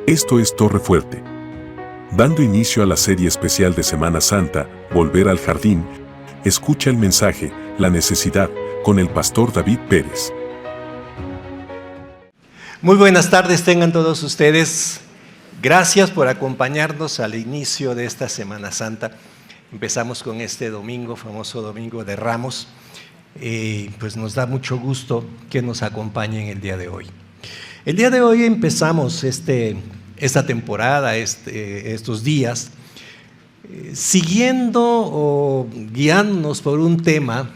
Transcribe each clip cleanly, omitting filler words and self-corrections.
Esto es Torre Fuerte. Dando inicio a la serie especial de Semana Santa, Volver al Jardín, escucha el mensaje, La necesidad, con el pastor David Pérez. Muy buenas tardes tengan todos ustedes. Gracias por acompañarnos al inicio de esta Semana Santa. Empezamos con este domingo, famoso Domingo de Ramos. Pues nos da mucho gusto que nos acompañen el día de hoy. El día de hoy empezamos esta temporada, estos días, siguiendo o guiándonos por un tema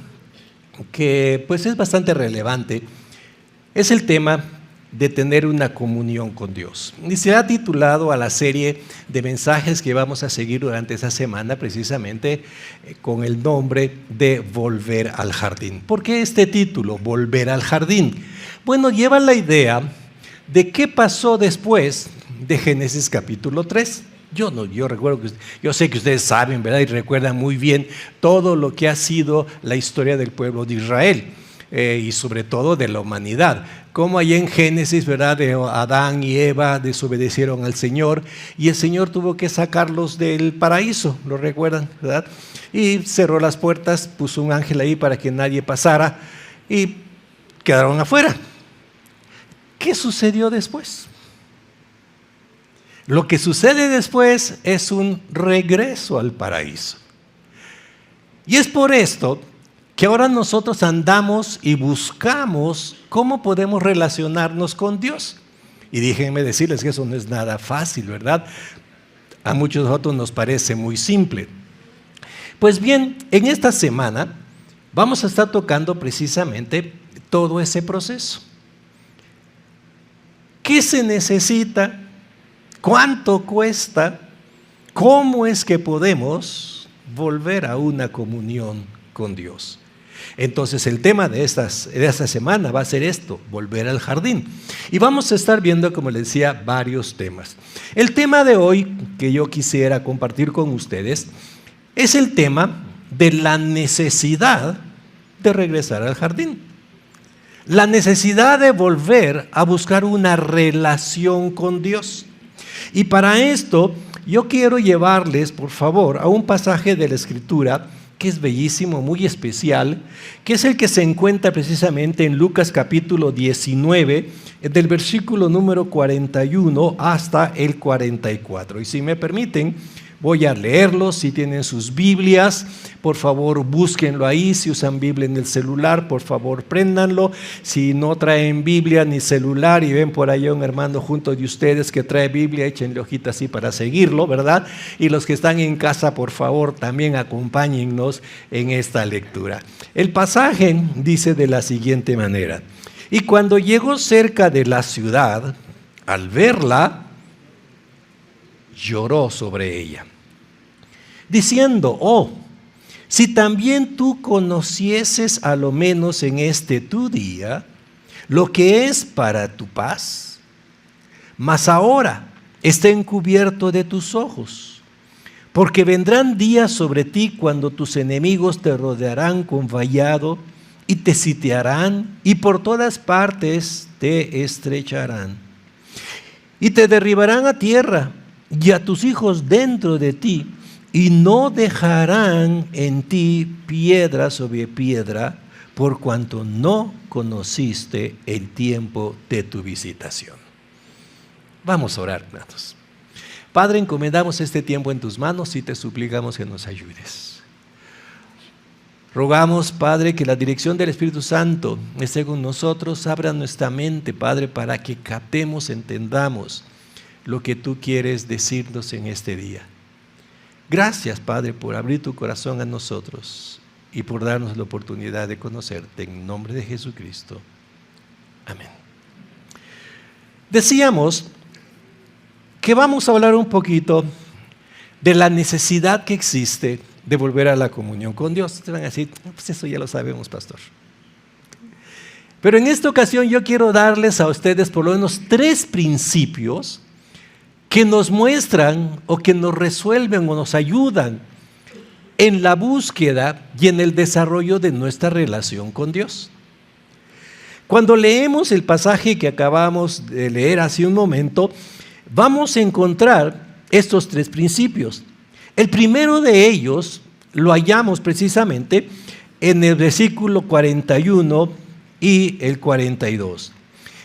que pues es bastante relevante. Es el tema de tener una comunión con Dios. Y se ha titulado a la serie de mensajes que vamos a seguir durante esta semana precisamente con el nombre de Volver al Jardín. ¿Por qué este título, Volver al Jardín? Bueno, lleva la idea de qué pasó después de Génesis capítulo 3. Yo sé que ustedes saben, ¿verdad? Y recuerdan muy bien todo lo que ha sido la historia del pueblo de Israel. Y sobre todo de la humanidad, como allá en Génesis, ¿verdad? De Adán y Eva desobedecieron al Señor y el Señor tuvo que sacarlos del paraíso, ¿lo recuerdan? ¿Verdad? Y cerró las puertas, puso un ángel ahí para que nadie pasara y quedaron afuera. ¿Qué sucedió después? Lo que sucede después es un regreso al paraíso. Y es por esto que ahora nosotros andamos y buscamos cómo podemos relacionarnos con Dios. Y déjenme decirles que eso no es nada fácil, ¿verdad? A muchos de nosotros nos parece muy simple. Pues bien, en esta semana vamos a estar tocando precisamente todo ese proceso. ¿Qué se necesita? ¿Cuánto cuesta? ¿Cómo es que podemos volver a una comunión con Dios? Entonces el tema de esta semana va a ser esto, volver al jardín. Y vamos a estar viendo, como les decía, varios temas. El tema de hoy que yo quisiera compartir con ustedes es el tema de la necesidad de regresar al jardín. La necesidad de volver a buscar una relación con Dios. Y para esto yo quiero llevarles, por favor, a un pasaje de la Escritura que es bellísimo, muy especial, que es el que se encuentra precisamente en Lucas capítulo 19, del versículo número 41 hasta el 44. Y si me permiten, voy a leerlo. Si tienen sus Biblias, por favor búsquenlo ahí. Si usan Biblia en el celular, por favor préndanlo. Si no traen Biblia ni celular y ven por allá un hermano junto de ustedes que trae Biblia, échenle hojita así para seguirlo, ¿verdad? Y los que están en casa, por favor, también acompáñennos en esta lectura. El pasaje dice de la siguiente manera: y cuando llegó cerca de la ciudad, al verla, lloró sobre ella, diciendo: oh, si también tú conocieses a lo menos en este tu día lo que es para tu paz, mas ahora está encubierto de tus ojos, porque vendrán días sobre ti cuando tus enemigos te rodearán con vallado y te sitiarán y por todas partes te estrecharán y te derribarán a tierra y a tus hijos dentro de ti, y no dejarán en ti piedra sobre piedra, por cuanto no conociste el tiempo de tu visitación. Vamos a orar, hermanos. Padre, encomendamos este tiempo en tus manos y te suplicamos que nos ayudes. Rogamos, Padre, que la dirección del Espíritu Santo esté con nosotros, abra nuestra mente, Padre, para que captemos, entendamos lo que tú quieres decirnos en este día. Gracias, Padre, por abrir tu corazón a nosotros y por darnos la oportunidad de conocerte en nombre de Jesucristo. Amén. Decíamos que vamos a hablar un poquito de la necesidad que existe de volver a la comunión con Dios. Ustedes van a decir: pues eso ya lo sabemos, pastor. Pero en esta ocasión yo quiero darles a ustedes por lo menos 3 principios que nos muestran o que nos resuelven o nos ayudan en la búsqueda y en el desarrollo de nuestra relación con Dios. Cuando leemos el pasaje que acabamos de leer hace un momento, vamos a encontrar estos tres principios. El primero de ellos lo hallamos precisamente en el versículo 41 y el 42.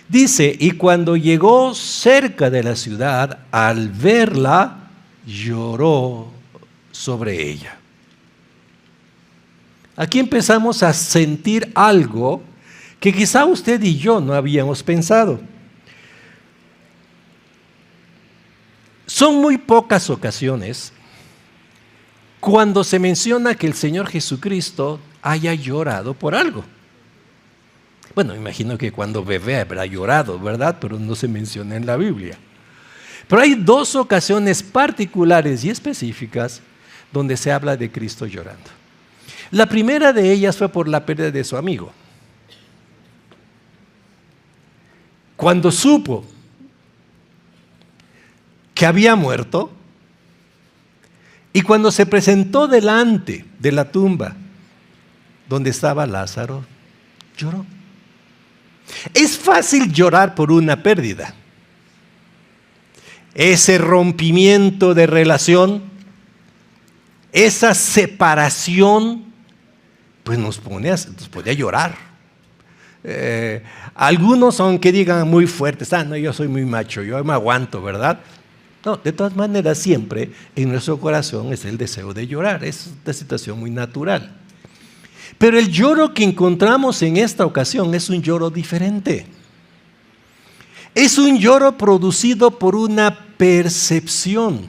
Dice, y cuando llegó cerca de la ciudad, al verla, lloró sobre ella. Aquí empezamos a sentir algo que quizá usted y yo no habíamos pensado. Son muy pocas ocasiones cuando se menciona que el Señor Jesucristo haya llorado por algo. Bueno, imagino que cuando bebé habrá llorado, ¿verdad? Pero no se menciona en la Biblia. Pero hay dos ocasiones particulares y específicas donde se habla de Cristo llorando. La primera de ellas fue por la pérdida de su amigo. Cuando supo que había muerto y cuando se presentó delante de la tumba donde estaba Lázaro, lloró. Es fácil llorar por una pérdida. Ese rompimiento de relación, esa separación, pues nos pone a llorar. Algunos, aunque digan muy fuertes, no, yo soy muy macho, yo me aguanto, ¿verdad? No, de todas maneras, siempre en nuestro corazón es el deseo de llorar. Es una situación muy natural. Pero el lloro que encontramos en esta ocasión es un lloro diferente. Es un lloro producido por una percepción.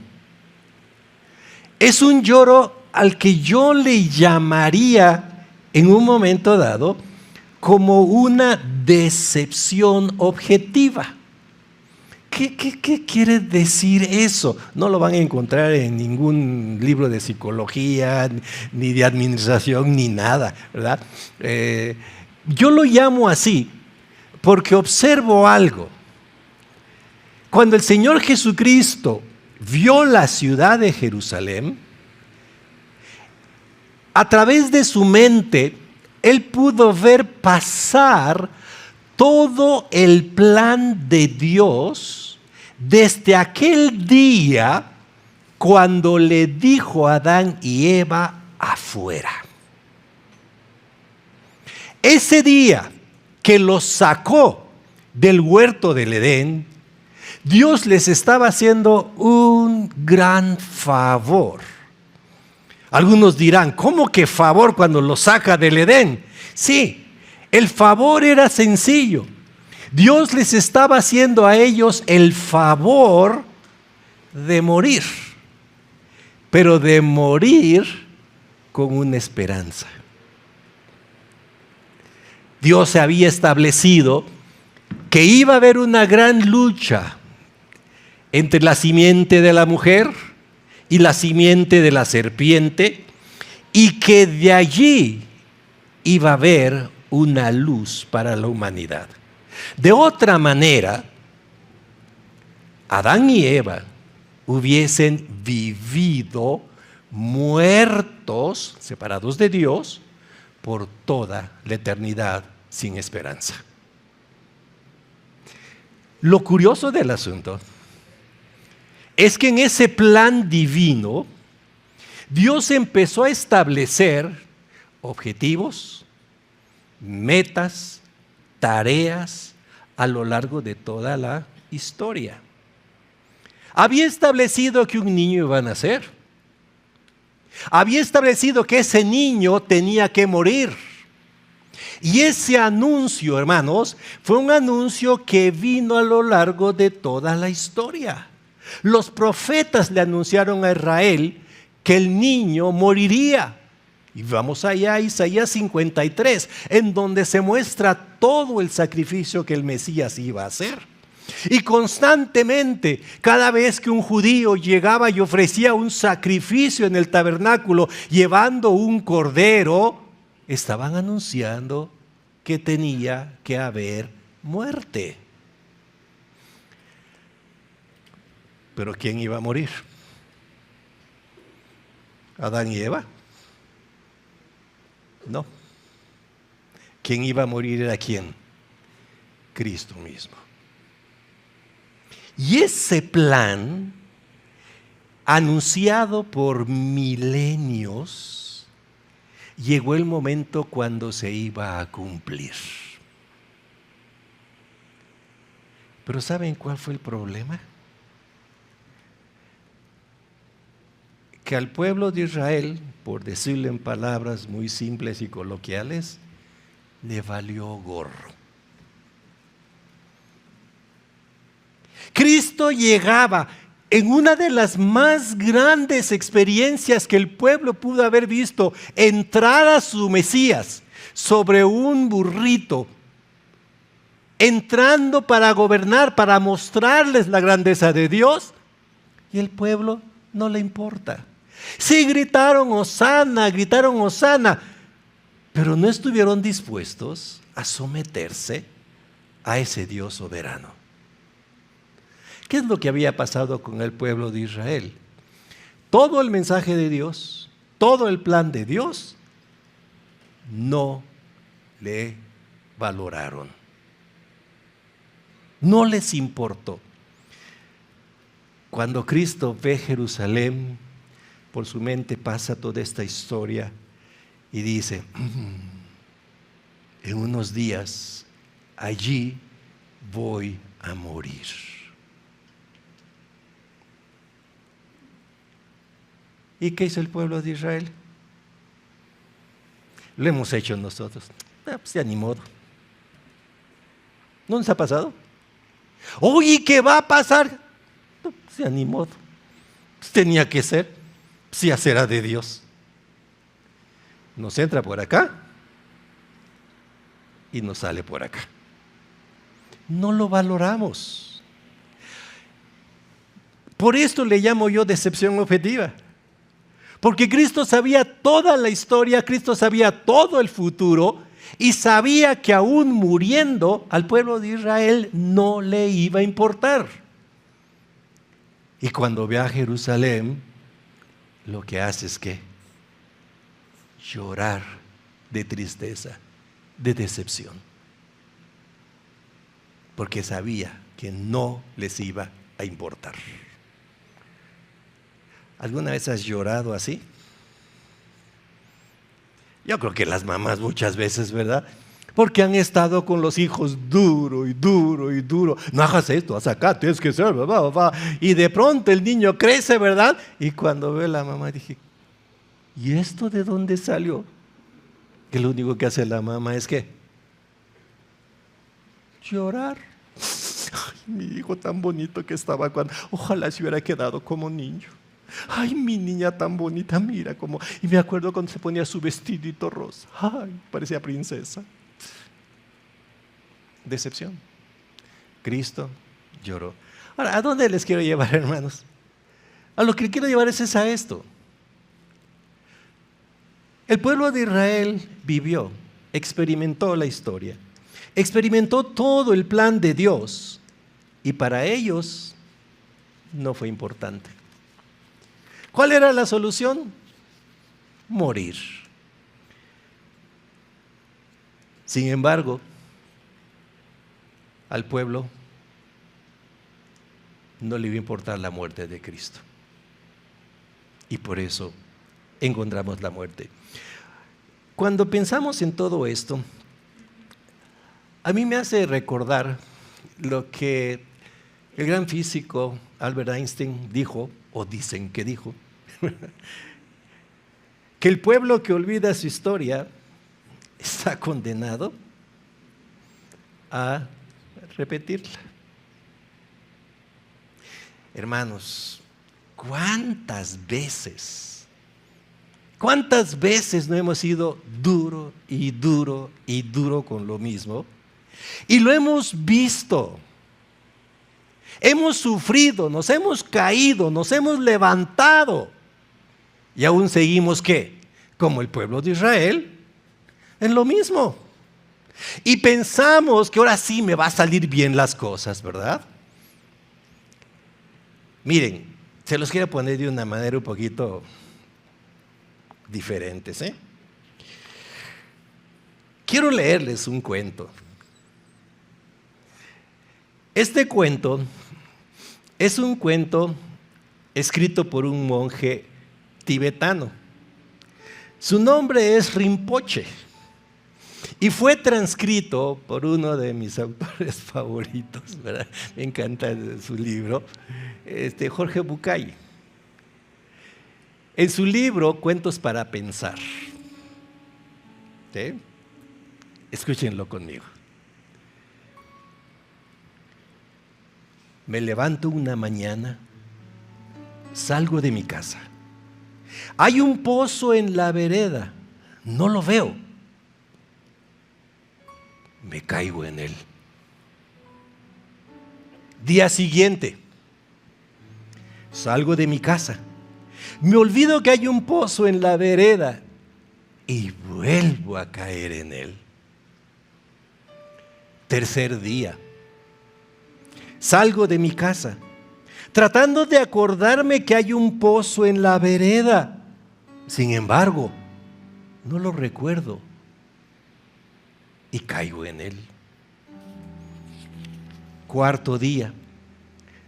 Es un lloro al que yo le llamaría en un momento dado como una decepción objetiva. ¿Qué quiere decir eso? No lo van a encontrar en ningún libro de psicología, ni de administración, ni nada, ¿verdad? Yo lo llamo así porque observo algo. Cuando el Señor Jesucristo vio la ciudad de Jerusalén, a través de su mente, Él pudo ver pasar todo el plan de Dios desde aquel día cuando le dijo a Adán y Eva afuera. Ese día que los sacó del huerto del Edén, Dios les estaba haciendo un gran favor. Algunos dirán, ¿cómo que favor cuando los saca del Edén? Sí. El favor era sencillo. Dios les estaba haciendo a ellos el favor de morir, pero de morir con una esperanza. Dios se había establecido que iba a haber una gran lucha entre la simiente de la mujer y la simiente de la serpiente, y que de allí iba a haber una luz para la humanidad. De otra manera, Adán y Eva hubiesen vivido muertos, separados de Dios, por toda la eternidad sin esperanza. Lo curioso del asunto es que en ese plan divino, Dios empezó a establecer objetivos, metas, tareas a lo largo de toda la historia. Había establecido que un niño iba a nacer. Había establecido que ese niño tenía que morir. Y ese anuncio, hermanos, fue un anuncio que vino a lo largo de toda la historia. Los profetas le anunciaron a Israel que el niño moriría. Y vamos allá a Isaías 53, en donde se muestra todo el sacrificio que el Mesías iba a hacer. Y constantemente, cada vez que un judío llegaba y ofrecía un sacrificio en el tabernáculo, llevando un cordero, estaban anunciando que tenía que haber muerte. ¿Pero quién iba a morir? ¿Adán y Eva? No. ¿Quién iba a morir era quién? Cristo mismo. Y ese plan, anunciado por milenios, llegó el momento cuando se iba a cumplir. Pero ¿saben cuál fue el problema? Que al pueblo de Israel, por decirlo en palabras muy simples y coloquiales, le valió gorro. Cristo llegaba en una de las más grandes experiencias que el pueblo pudo haber visto, entrar a su Mesías sobre un burrito, entrando para gobernar, para mostrarles la grandeza de Dios, y el pueblo no le importa. Sí gritaron Hosana, pero no estuvieron dispuestos a someterse a ese Dios soberano. ¿Qué es lo que había pasado con el pueblo de Israel? Todo el mensaje de Dios, todo el plan de Dios, no le valoraron. No les importó. Cuando Cristo ve Jerusalén, por su mente pasa toda esta historia y dice, en unos días allí voy a morir. ¿Y qué hizo el pueblo de Israel? Lo hemos hecho nosotros. Pues ya ni modo. ¿No nos ha pasado? Oye, ¿qué va a pasar? No, pues ya ni modo. Pues tenía que ser. Pues ya será de Dios. Nos entra por acá y nos sale por acá. No lo valoramos. Por esto le llamo yo decepción objetiva. Porque Cristo sabía toda la historia, Cristo sabía todo el futuro y sabía que aún muriendo al pueblo de Israel no le iba a importar. Y cuando ve a Jerusalén, lo que hace es que llorar de tristeza, de decepción. Porque sabía que no les iba a importar. ¿Alguna vez has llorado así? Yo creo que las mamás muchas veces, ¿verdad? Porque han estado con los hijos duro y duro y duro. No hagas esto, haz acá, tienes que ser, ¿verdad? Y de pronto el niño crece, ¿verdad? Y cuando ve a la mamá dije, ¿y esto de dónde salió? Que lo único que hace la mamá es ¿qué? Llorar. Ay, mi hijo tan bonito que estaba cuando, ojalá se hubiera quedado como niño. Ay, mi niña tan bonita, mira cómo. Y me acuerdo cuando se ponía su vestidito rosa. Ay, parecía princesa. Decepción. Cristo lloró. Ahora, ¿a dónde les quiero llevar, hermanos? A lo que quiero llevar es a esto. El pueblo de Israel vivió, experimentó la historia, experimentó todo el plan de Dios y para ellos no fue importante. ¿Cuál era la solución? Morir. Sin embargo, al pueblo no le iba a importar la muerte de Cristo. Y por eso encontramos la muerte. Cuando pensamos en todo esto, a mí me hace recordar lo que el gran físico Albert Einstein dijo, o dicen que dijo, que el pueblo que olvida su historia está condenado a repetirla. Hermanos, ¿cuántas veces no hemos sido duro y duro y duro con lo mismo? Y lo hemos visto. Hemos sufrido, nos hemos caído, nos hemos levantado. Y aún seguimos, ¿qué? Como el pueblo de Israel, en lo mismo. Y pensamos que ahora sí me va a salir bien las cosas, ¿verdad? Miren, se los quiero poner de una manera un poquito diferente, ¿sí? Quiero leerles un cuento. Este cuento Es un cuento escrito por un monje tibetano. Su nombre es Rinpoche y fue transcrito por uno de mis autores favoritos, ¿verdad? Me encanta su libro, Jorge Bucay. En su libro, Cuentos para Pensar. ¿Sí? Escúchenlo conmigo. Me levanto una mañana, salgo de mi casa. Hay un pozo en la vereda, no lo veo. Me caigo en él. Día siguiente, salgo de mi casa. Me olvido que hay un pozo en la vereda y vuelvo a caer en él. Tercer día, salgo de mi casa, tratando de acordarme que hay un pozo en la vereda. Sin embargo, no lo recuerdo y caigo en él. Cuarto día,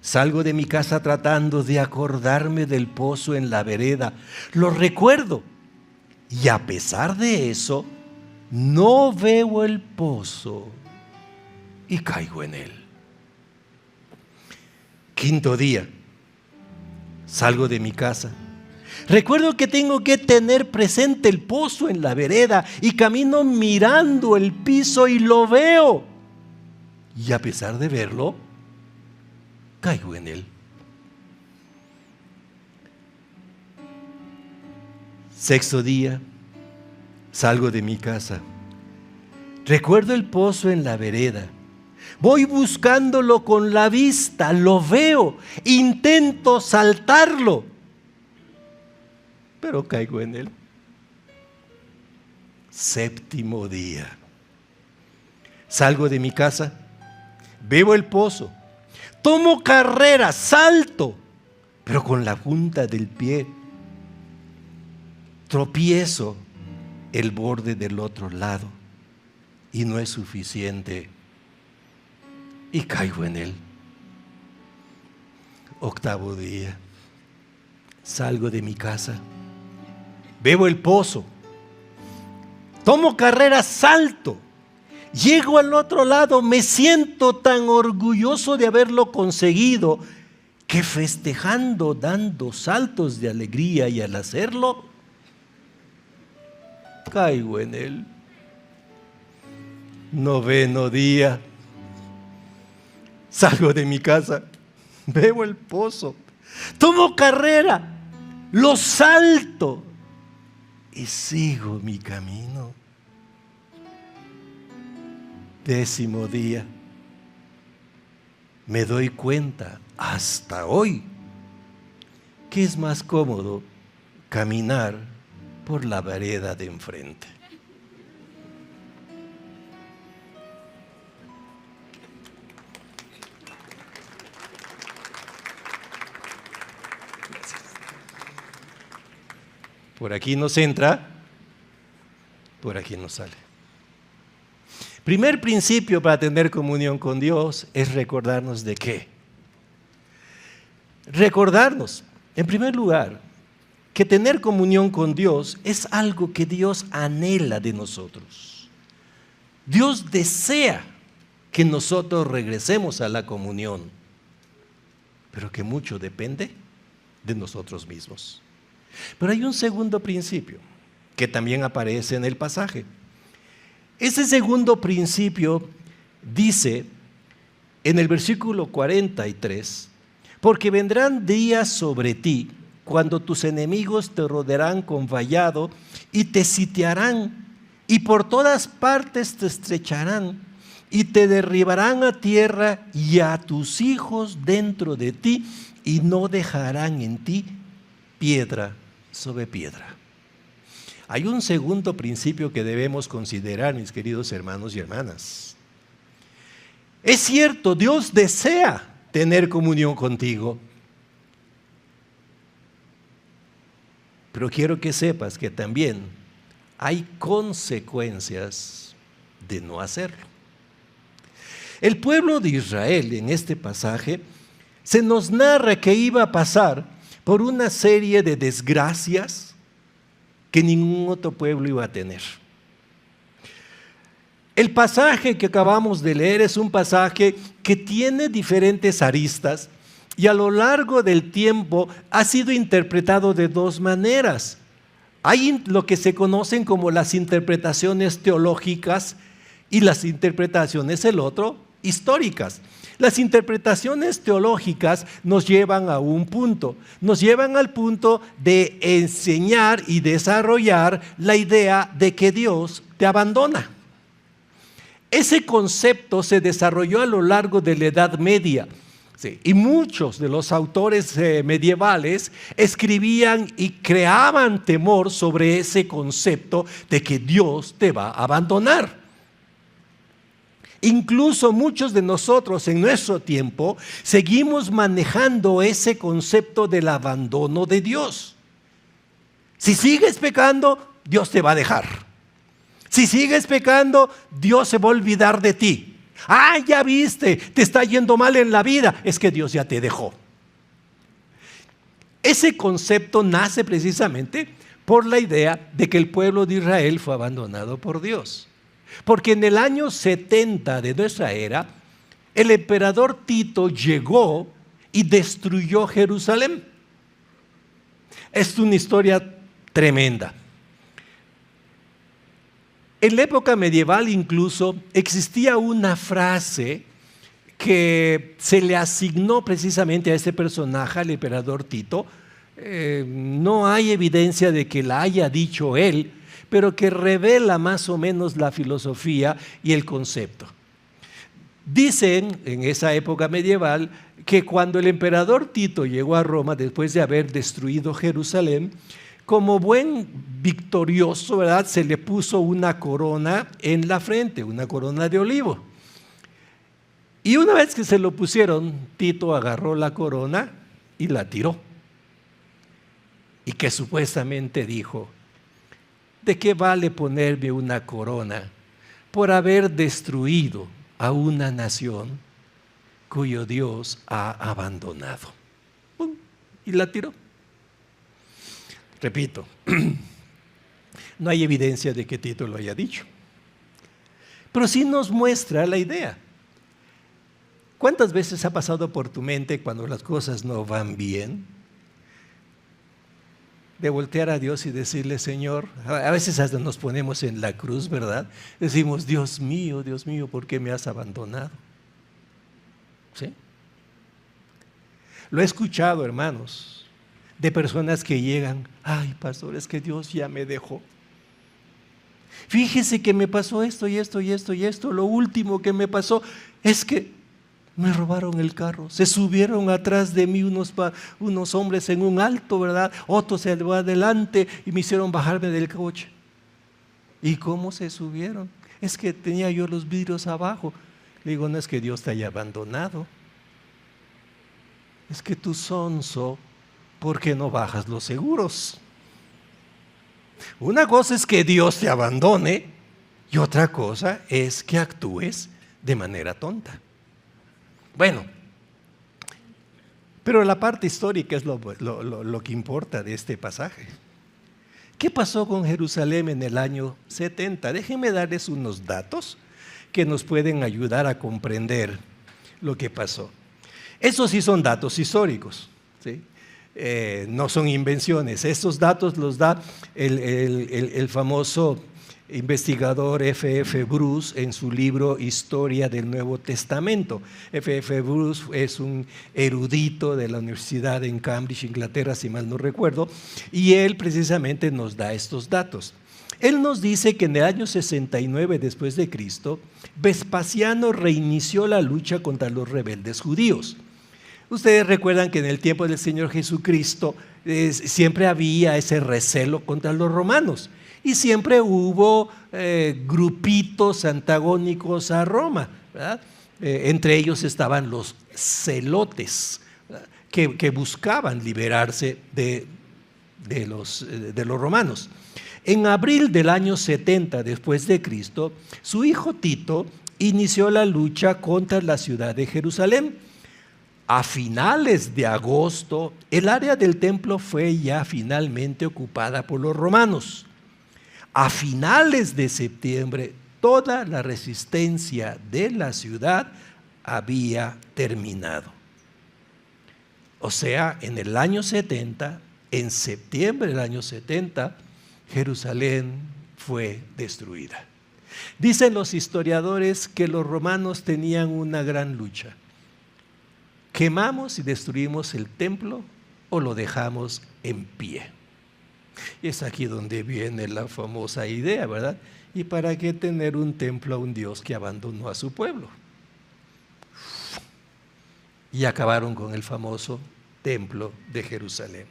salgo de mi casa tratando de acordarme del pozo en la vereda. Lo recuerdo y a pesar de eso, no veo el pozo y caigo en él. Quinto día, salgo de mi casa. Recuerdo que tengo que tener presente el pozo en la vereda y camino mirando el piso y lo veo. Y a pesar de verlo, caigo en él. Sexto día, salgo de mi casa. Recuerdo el pozo en la vereda. Voy buscándolo con la vista, lo veo, intento saltarlo, pero caigo en él. Séptimo día, salgo de mi casa, veo el pozo, tomo carrera, salto, pero con la punta del pie tropiezo el borde del otro lado y no es suficiente. Y caigo en él. Octavo día, salgo de mi casa, veo el pozo, tomo carrera, salto, llego al otro lado, me siento tan orgulloso de haberlo conseguido que festejando, dando saltos de alegría y al hacerlo, caigo en él. Noveno día, salgo de mi casa, veo el pozo, tomo carrera, lo salto y sigo mi camino. Décimo día, me doy cuenta hasta hoy que es más cómodo caminar por la vereda de enfrente. Por aquí nos entra, por aquí nos sale. Primer principio para tener comunión con Dios es recordarnos de qué. Recordarnos, en primer lugar, que tener comunión con Dios es algo que Dios anhela de nosotros. Dios desea que nosotros regresemos a la comunión, pero que mucho depende de nosotros mismos. Pero hay un segundo principio que también aparece en el pasaje. Ese segundo principio dice en el versículo 43, porque vendrán días sobre ti cuando tus enemigos te rodearán con vallado y te sitiarán y por todas partes te estrecharán y te derribarán a tierra y a tus hijos dentro de ti y no dejarán en ti piedra sobre piedra. Hay un segundo principio que debemos considerar, mis queridos hermanos y hermanas. Es cierto, Dios desea tener comunión contigo, pero quiero que sepas que también hay consecuencias de no hacerlo. El pueblo de Israel en este pasaje se nos narra que iba a pasar por una serie de desgracias que ningún otro pueblo iba a tener. El pasaje que acabamos de leer es un pasaje que tiene diferentes aristas y a lo largo del tiempo ha sido interpretado de dos maneras. Hay lo que se conocen como las interpretaciones teológicas y las interpretaciones, históricas. Las interpretaciones teológicas nos llevan a un punto, nos llevan al punto de enseñar y desarrollar la idea de que Dios te abandona. Ese concepto se desarrolló a lo largo de la Edad Media. Sí, y muchos de los autores medievales escribían y creaban temor sobre ese concepto de que Dios te va a abandonar. Incluso muchos de nosotros en nuestro tiempo seguimos manejando ese concepto del abandono de Dios. Si sigues pecando, Dios te va a dejar. Si sigues pecando, Dios se va a olvidar de ti. Ah, ya viste, te está yendo mal en la vida, es que Dios ya te dejó. Ese concepto nace precisamente por la idea de que el pueblo de Israel fue abandonado por Dios. Porque en el año 70 de nuestra era, el emperador Tito llegó y destruyó Jerusalén. Es una historia tremenda. En la época medieval incluso existía una frase que se le asignó precisamente a este personaje, al emperador Tito. No hay evidencia de que la haya dicho él, pero que revela más o menos la filosofía y el concepto. Dicen en esa época medieval que cuando el emperador Tito llegó a Roma después de haber destruido Jerusalén, como buen victorioso, ¿verdad?, se le puso una corona en la frente, una corona de olivo. Y una vez que se lo pusieron, Tito agarró la corona y la tiró. Y que supuestamente dijo: ¿de qué vale ponerme una corona por haber destruido a una nación cuyo Dios ha abandonado? ¡Pum! Y la tiró. Repito, no hay evidencia de que Tito lo haya dicho, pero sí nos muestra la idea. ¿Cuántas veces ha pasado por tu mente cuando las cosas no van bien? De voltear a Dios y decirle: Señor, a veces hasta nos ponemos en la cruz, ¿verdad? Decimos: Dios mío, ¿por qué me has abandonado? ¿Sí? Lo he escuchado, hermanos, de personas que llegan: ay, pastor, es que Dios ya me dejó. Fíjese que me pasó esto y esto y esto y esto. Lo último que me pasó es que me robaron el carro. Se subieron atrás de mí unos hombres en un alto, ¿verdad? Otro se llevó adelante y me hicieron bajarme del coche. ¿Y cómo se subieron? Es que tenía yo los vidrios abajo. Le digo: no es que Dios te haya abandonado. Es que tú sonso, ¿por qué no bajas los seguros? Una cosa es que Dios te abandone y otra cosa es que actúes de manera tonta. Bueno, pero la parte histórica es lo que importa de este pasaje. ¿Qué pasó con Jerusalén en el año 70? Déjenme darles unos datos que nos pueden ayudar a comprender lo que pasó. Esos sí son datos históricos, ¿sí? No son invenciones. Estos datos los da el famoso investigador F.F. Bruce en su libro Historia del Nuevo Testamento. F.F. Bruce es un erudito de la Universidad en Cambridge, Inglaterra, si mal no recuerdo, y él precisamente nos da estos datos. Él nos dice que en el año 69 después de Cristo, Vespasiano reinició la lucha contra los rebeldes judíos. Ustedes recuerdan que en el tiempo del Señor Jesucristo siempre había ese recelo contra los romanos y siempre hubo grupitos antagónicos a Roma, ¿verdad? Entre ellos estaban los celotes, que buscaban liberarse de los romanos. En abril del año 70 después de Cristo, su hijo Tito inició la lucha contra la ciudad de Jerusalén. A finales de agosto, el área del templo fue ya finalmente ocupada por los romanos. A finales de septiembre, toda la resistencia de la ciudad había terminado. O sea, en el año 70, en septiembre del año 70, Jerusalén fue destruida. Dicen los historiadores que los romanos tenían una gran lucha. ¿Quemamos y destruimos el templo o lo dejamos en pie? Y es aquí donde viene la famosa idea, ¿verdad? ¿Y para qué tener un templo a un Dios que abandonó a su pueblo? Y acabaron con el famoso templo de Jerusalén.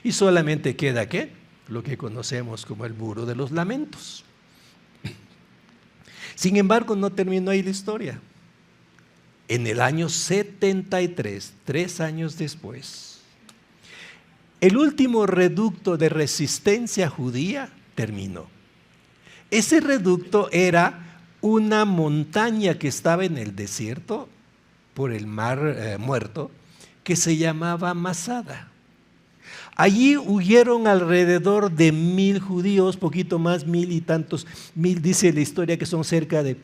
Y solamente queda, ¿qué? Lo que conocemos como el Muro de los Lamentos. Sin embargo, no terminó ahí la historia. En el año 73, 3 años después, el último reducto de resistencia judía terminó. Ese reducto era una montaña que estaba en el desierto, por el mar Muerto, que se llamaba Masada. Allí huyeron alrededor de 1000 judíos, poquito más, 1000 y tantos, 1000 dice la historia que son cerca de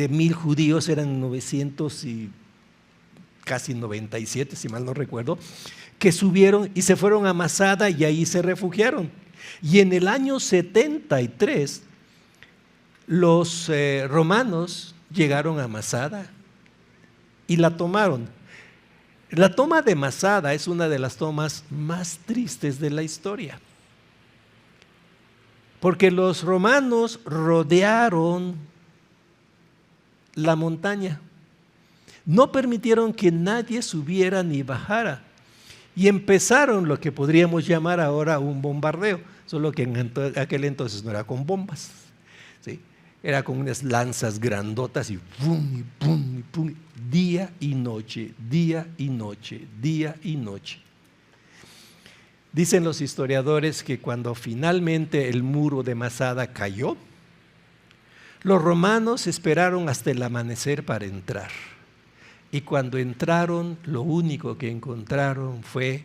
1000 judíos, eran 900 y casi 97, si mal no recuerdo, que subieron y se fueron a Masada y ahí se refugiaron. Y en el año 73, los romanos llegaron a Masada y la tomaron. La toma de Masada es una de las tomas más tristes de la historia, porque los romanos rodearon la montaña, no permitieron que nadie subiera ni bajara y empezaron lo que podríamos llamar ahora un bombardeo, solo que en aquel entonces no era con bombas, ¿sí? Era con unas lanzas grandotas y pum, y pum, y pum, día y noche, día y noche, día y noche. Dicen los historiadores que cuando finalmente el muro de Masada cayó, los romanos esperaron hasta el amanecer para entrar. Y cuando entraron, lo único que encontraron fue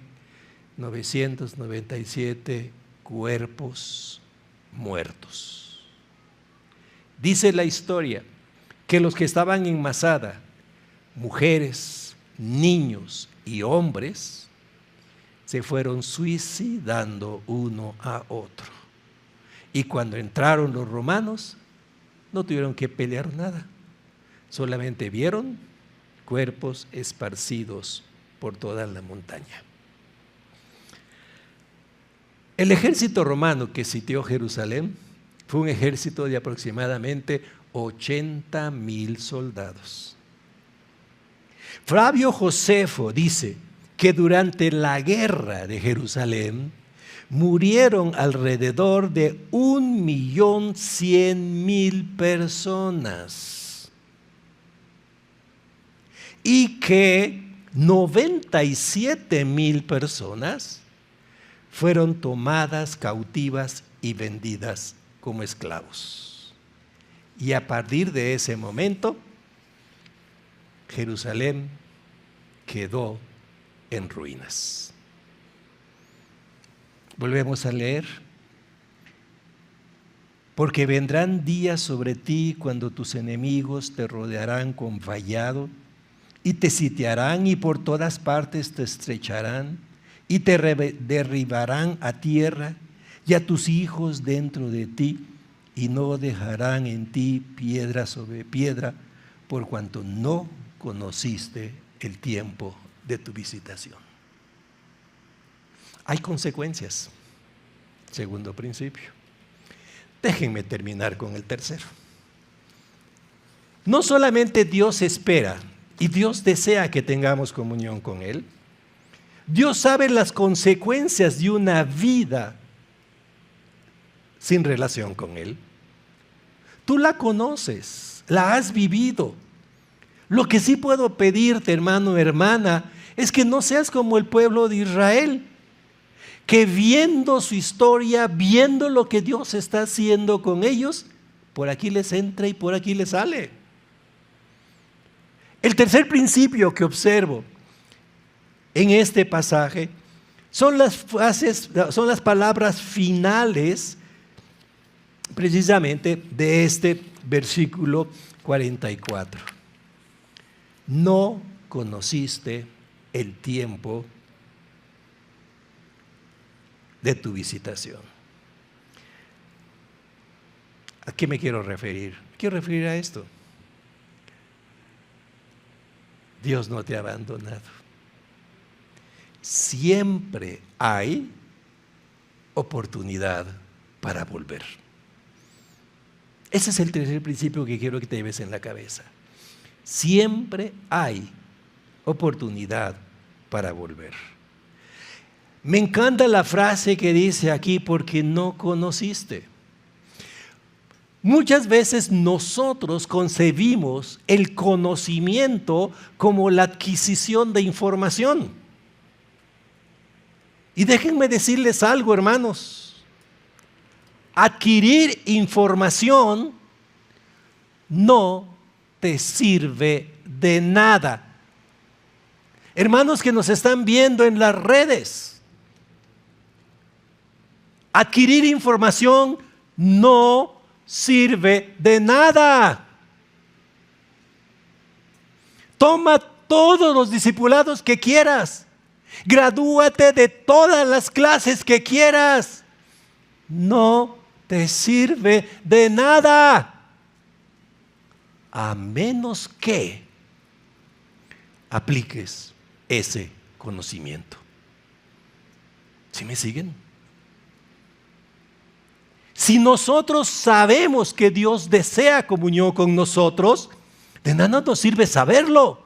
997 cuerpos muertos. Dice la historia que los que estaban en Masada, mujeres, niños y hombres, se fueron suicidando uno a otro. Y cuando entraron los romanos, no tuvieron que pelear nada, solamente vieron cuerpos esparcidos por toda la montaña. El ejército romano que sitió Jerusalén fue un ejército de aproximadamente 80,000 soldados. Flavio Josefo dice que durante la guerra de Jerusalén murieron alrededor de 1.100.000 personas y que 97,000 personas fueron tomadas cautivas y vendidas como esclavos. Y a partir de ese momento, Jerusalén quedó en ruinas. Volvemos a leer. Porque vendrán días sobre ti cuando tus enemigos te rodearán con vallado y te sitiarán y por todas partes te estrecharán y te derribarán a tierra y a tus hijos dentro de ti, y no dejarán en ti piedra sobre piedra, por cuanto no conociste el tiempo de tu visitación. Hay consecuencias. Segundo principio. Déjenme terminar con el tercero. No solamente Dios espera y Dios desea que tengamos comunión con Él, Dios sabe las consecuencias de una vida sin relación con Él. Tú la conoces, la has vivido. Lo que sí puedo pedirte, hermano, hermana, es que no seas como el pueblo de Israel, que viendo su historia, viendo lo que Dios está haciendo con ellos, por aquí les entra y por aquí les sale. El tercer principio que observo en este pasaje son las palabras finales precisamente de este versículo 44. No conociste el tiempo de tu visitación. ¿A qué me quiero referir? Quiero referir a esto. Dios no te ha abandonado. Siempre hay oportunidad para volver. Ese es el tercer principio que quiero que te lleves en la cabeza. Siempre hay oportunidad para volver. Me encanta la frase que dice aquí, porque no conociste. Muchas veces nosotros concebimos el conocimiento como la adquisición de información. Y déjenme decirles algo, hermanos. Adquirir información no te sirve de nada. Hermanos que nos están viendo en las redes, adquirir información no sirve de nada. Toma todos los discipulados que quieras. Gradúate de todas las clases que quieras. No te sirve de nada. A menos que apliques ese conocimiento. ¿Sí me siguen? Si nosotros sabemos que Dios desea comunión con nosotros, de nada nos sirve saberlo.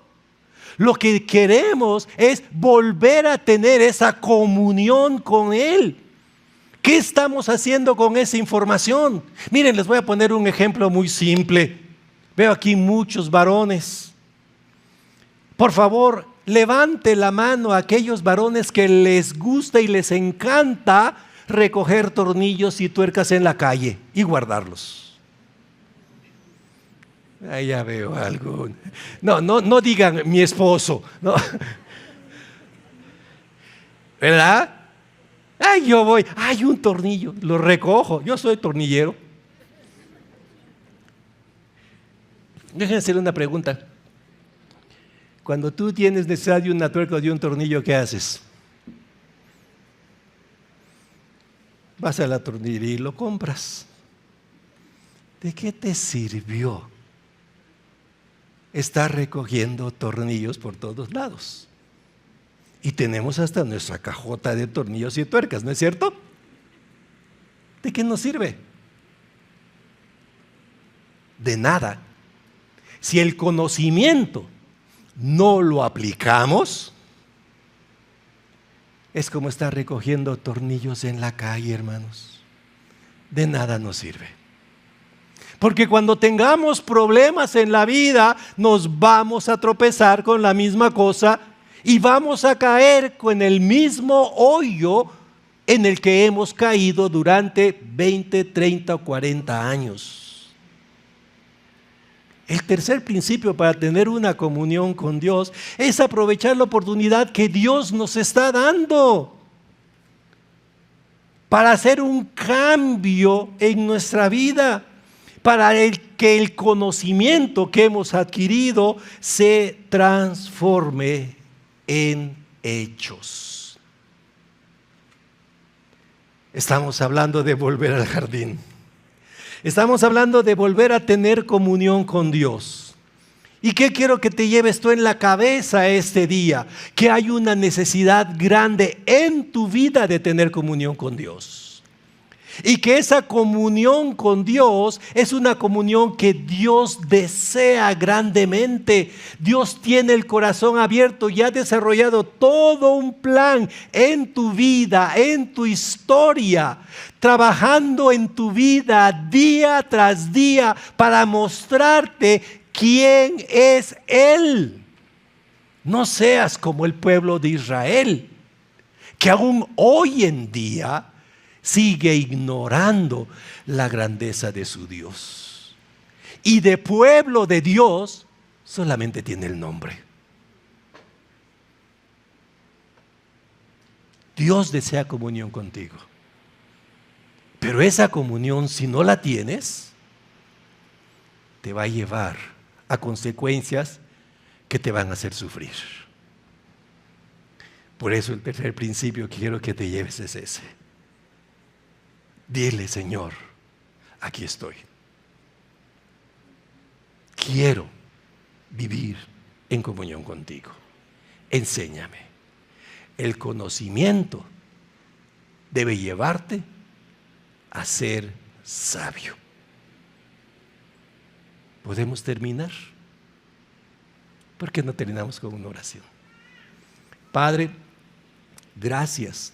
Lo que queremos es volver a tener esa comunión con Él. ¿Qué estamos haciendo con esa información? Miren, les voy a poner un ejemplo muy simple. Veo aquí muchos varones. Por favor, levante la mano a aquellos varones que les gusta y les encanta recoger tornillos y tuercas en la calle y guardarlos. Ahí ya veo algo. No digan mi esposo, no. ¿Verdad? Ay, yo voy, hay un tornillo, lo recojo, yo soy tornillero. Déjenme hacerle una pregunta. Cuando tú tienes necesidad de una tuerca o de un tornillo, ¿qué haces? Vas a la tornillería y lo compras. ¿De qué te sirvió estar recogiendo tornillos por todos lados? Y tenemos hasta nuestra cajota de tornillos y tuercas, ¿no es cierto? ¿De qué nos sirve? De nada. Si el conocimiento no lo aplicamos, es como estar recogiendo tornillos en la calle, hermanos. De nada nos sirve. Porque cuando tengamos problemas en la vida, nos vamos a tropezar con la misma cosa y vamos a caer con el mismo hoyo en el que hemos caído durante 20, 30 o 40 años. El tercer principio para tener una comunión con Dios es aprovechar la oportunidad que Dios nos está dando para hacer un cambio en nuestra vida, para que el conocimiento que hemos adquirido se transforme en hechos. Estamos hablando de volver al jardín. Estamos hablando de volver a tener comunión con Dios. ¿Y qué quiero que te lleves tú en la cabeza este día? Que hay una necesidad grande en tu vida de tener comunión con Dios. Y que esa comunión con Dios es una comunión que Dios desea grandemente. Dios tiene el corazón abierto y ha desarrollado todo un plan en tu vida, en tu historia, trabajando en tu vida día tras día para mostrarte quién es Él. No seas como el pueblo de Israel, que aún hoy en día sigue ignorando la grandeza de su Dios. Y de pueblo de Dios solamente tiene el nombre. Dios desea comunión contigo. Pero esa comunión, si no la tienes, te va a llevar a consecuencias que te van a hacer sufrir. Por eso el tercer principio que quiero que te lleves es ese. Dile, Señor, aquí estoy. Quiero vivir en comunión contigo. Enséñame. El conocimiento debe llevarte a ser sabio. ¿Podemos terminar? ¿Por qué no terminamos con una oración? Padre, gracias,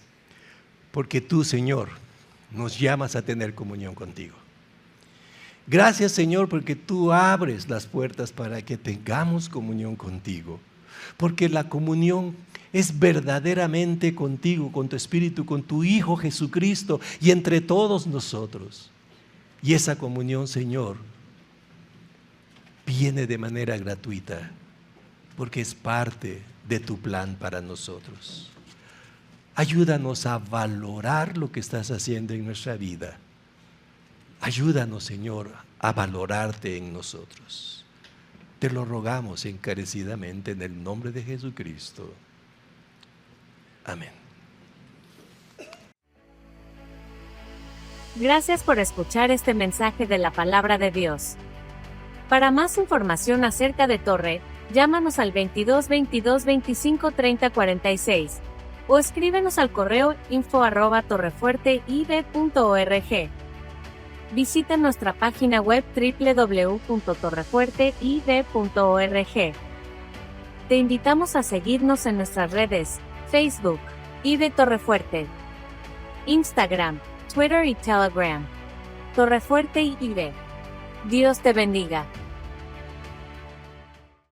porque tú, Señor, nos llamas a tener comunión contigo. Gracias, Señor, porque tú abres las puertas para que tengamos comunión contigo. Porque la comunión es verdaderamente contigo, con tu Espíritu, con tu Hijo Jesucristo y entre todos nosotros. Y esa comunión, Señor, viene de manera gratuita, porque es parte de tu plan para nosotros. Ayúdanos a valorar lo que estás haciendo en nuestra vida. Ayúdanos, Señor, a valorarte en nosotros. Te lo rogamos encarecidamente en el nombre de Jesucristo. Amén. Gracias por escuchar este mensaje de la Palabra de Dios. Para más información acerca de Torre, llámanos al 22 22 25 30 46 o escríbenos al correo info@torrefuerteid.org. Visita nuestra página web www.torrefuerteid.org. Te invitamos a seguirnos en nuestras redes, Facebook, ID Torrefuerte, Instagram, Twitter y Telegram. Torrefuerte ID. Dios te bendiga.